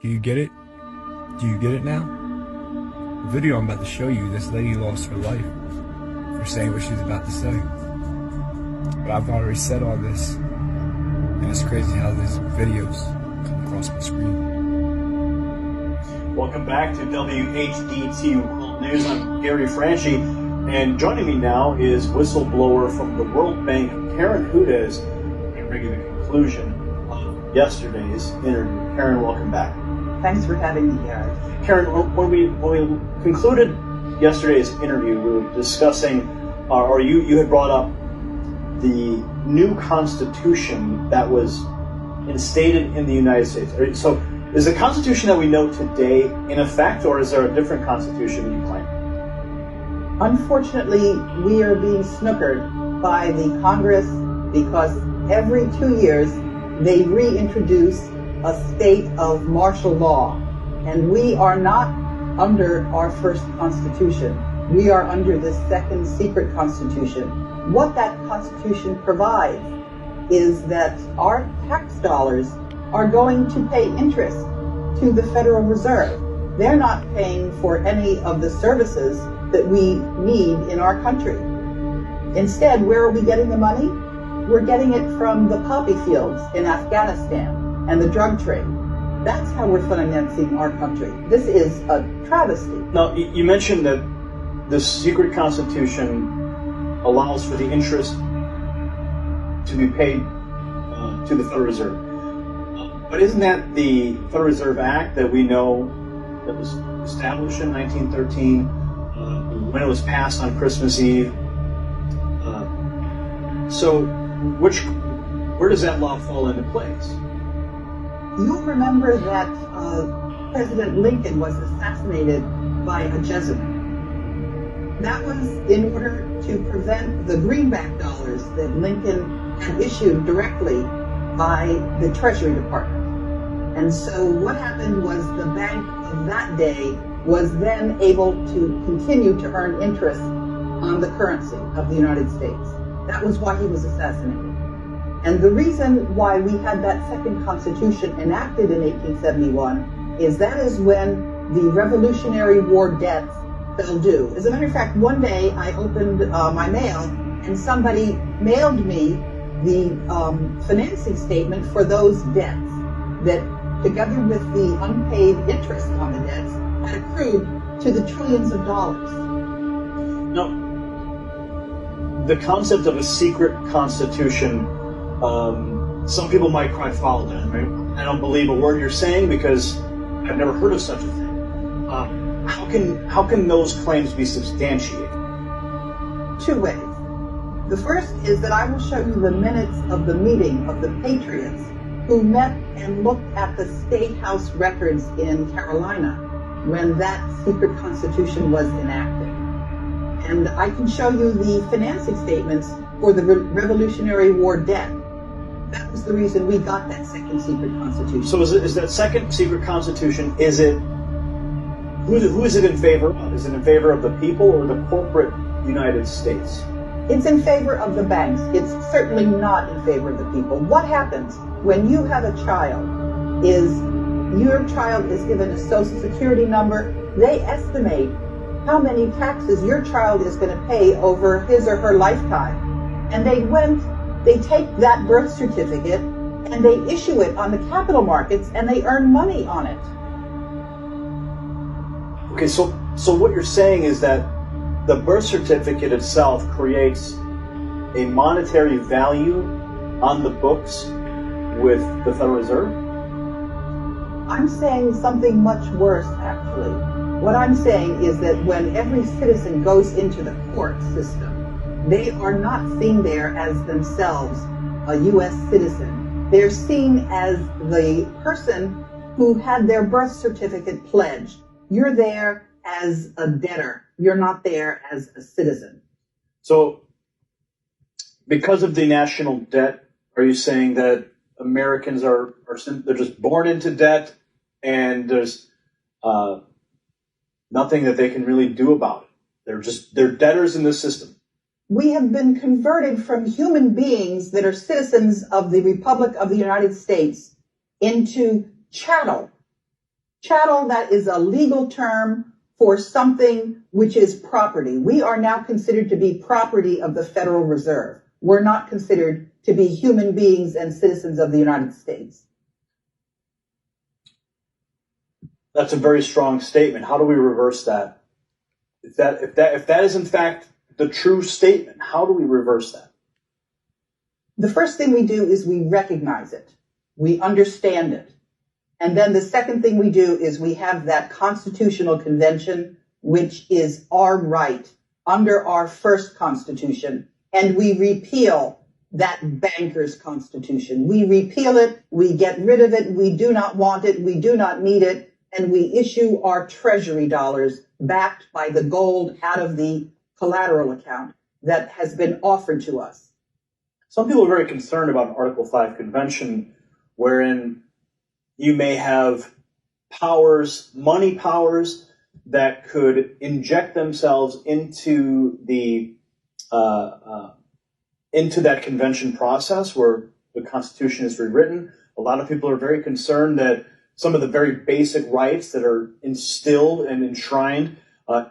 Do you get it? Do you get it now? The video I'm about to show you, this lady lost her life for saying what she's about to say. But I've already said all this, and it's crazy how these videos come across my screen. Welcome back to WHDT World News. I'm Gary Franchi, and joining me now is whistleblower from the World Bank, Karen Hudes, and bringing the conclusion of yesterday's interview. Karen, welcome back. Thanks for having me, Gary. Karen, when we concluded yesterday's interview, we were discussing, or you had brought up the new Constitution that was instated in the United States. So, is the Constitution that we know today in effect, or is there a different Constitution you claim? Unfortunately, we are being snookered by the Congress because every 2 years they reintroduce a state of martial law, and we are not under our first Constitution. We are under the second secret Constitution. What that Constitution provides is that our tax dollars are going to pay interest to the Federal Reserve. They're not paying for any of the services that we need in our country. Instead, where are we getting the money? We're getting it from the poppy fields in Afghanistan and the drug trade. That's how we're financing our country. This is a travesty. Now, you mentioned that the secret Constitution allows for the interest to be paid to the Federal Reserve. But isn't that the Federal Reserve Act that we know that was established in 1913, when it was passed on Christmas Eve? So where does that law fall into place? You'll remember that President Lincoln was assassinated by a Jesuit. That was in order to prevent the greenback dollars that Lincoln had issued directly by the Treasury Department. And so what happened was the bank of that day was then able to continue to earn interest on the currency of the United States. That was why he was assassinated. And the reason why we had that second Constitution enacted in 1871 is that is when the Revolutionary War debts fell due. As a matter of fact, one day I opened my mail and somebody mailed me the financing statement for those debts that, together with the unpaid interest on the debts, had accrued to the trillions of dollars. Now, the concept of a secret Constitution, some people might cry foul then, right? I don't believe a word you're saying because I've never heard of such a thing. How can those claims be substantiated? Two ways. The first is that I will show you the minutes of the meeting of the Patriots who met and looked at the State House records in Carolina when that secret Constitution was enacted. And I can show you the financing statements for the Revolutionary War debt. That was the reason we got that second secret Constitution. So is that second secret Constitution, who is it in favor of? Is it in favor of the people or the corporate United States? It's in favor of the banks. It's certainly not in favor of the people. What happens when you have a child is your child is given a Social Security number. They estimate how many taxes your child is going to pay over his or her lifetime. And they take that birth certificate and they issue it on the capital markets and they earn money on it. Okay, so what you're saying is that the birth certificate itself creates a monetary value on the books with the Federal Reserve? I'm saying something much worse, actually. What I'm saying is that when every citizen goes into the court system, they are not seen there as themselves a U.S. citizen. They're seen as the person who had their birth certificate pledged. You're there as a debtor. You're not there as a citizen. So, because of the national debt, are you saying that Americans they're just born into debt and there's nothing that they can really do about it? They're debtors in the system. We have been converted from human beings that are citizens of the Republic of the United States into chattel. Chattel, that is a legal term for something which is property. We are now considered to be property of the Federal Reserve. We're not considered to be human beings and citizens of the United States. That's a very strong statement. How do we reverse that? If that is in fact the true statement, how do we reverse that? The first thing we do is we recognize it. We understand it. And then the second thing we do is we have that constitutional convention, which is our right under our first constitution, and we repeal that banker's constitution. We repeal it, we get rid of it, we do not want it, we do not need it, and we issue our treasury dollars backed by the gold out of the collateral account that has been offered to us. Some people are very concerned about an Article 5 convention wherein you may have powers, money powers, that could inject themselves into that convention process where the Constitution is rewritten. A lot of people are very concerned that some of the very basic rights that are instilled and enshrined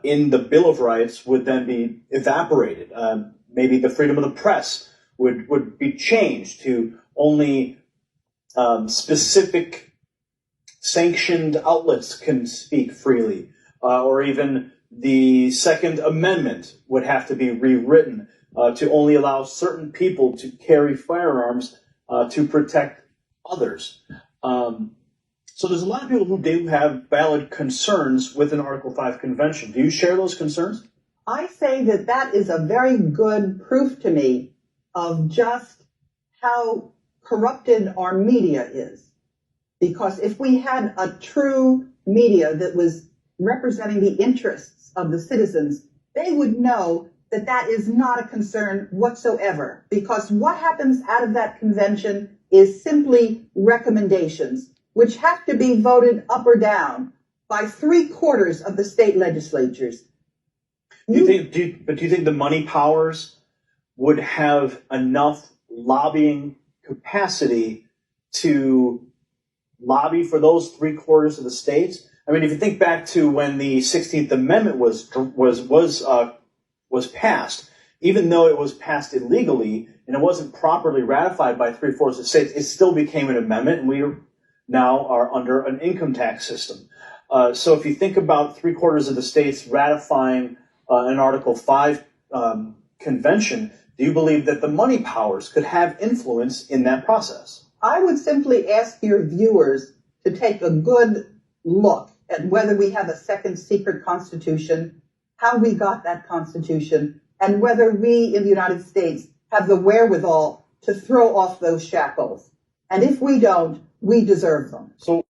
in the Bill of Rights would then be evaporated. Maybe the freedom of the press would be changed to only specific sanctioned outlets can speak freely, or even the Second Amendment would have to be rewritten to only allow certain people to carry firearms to protect others. So there's a lot of people who do have valid concerns with an Article 5 convention. Do you share those concerns? I say that that is a very good proof to me of just how corrupted our media is. Because if we had a true media that was representing the interests of the citizens, they would know that that is not a concern whatsoever. Because what happens out of that convention is simply recommendations, which have to be voted up or down by 3/4 of the state legislatures. Do you think the money powers would have enough lobbying capacity to lobby for those 3/4 of the states? I mean, if you think back to when the 16th Amendment was passed, even though it was passed illegally and it wasn't properly ratified by 3/4 of the states, it still became an amendment, and we now are under an income tax system. So if you think about 3/4 of the states ratifying an Article 5 convention, do you believe that the money powers could have influence in that process? I would simply ask your viewers to take a good look at whether we have a second secret constitution, how we got that constitution, and whether we in the United States have the wherewithal to throw off those shackles. And if we don't, we deserve them. So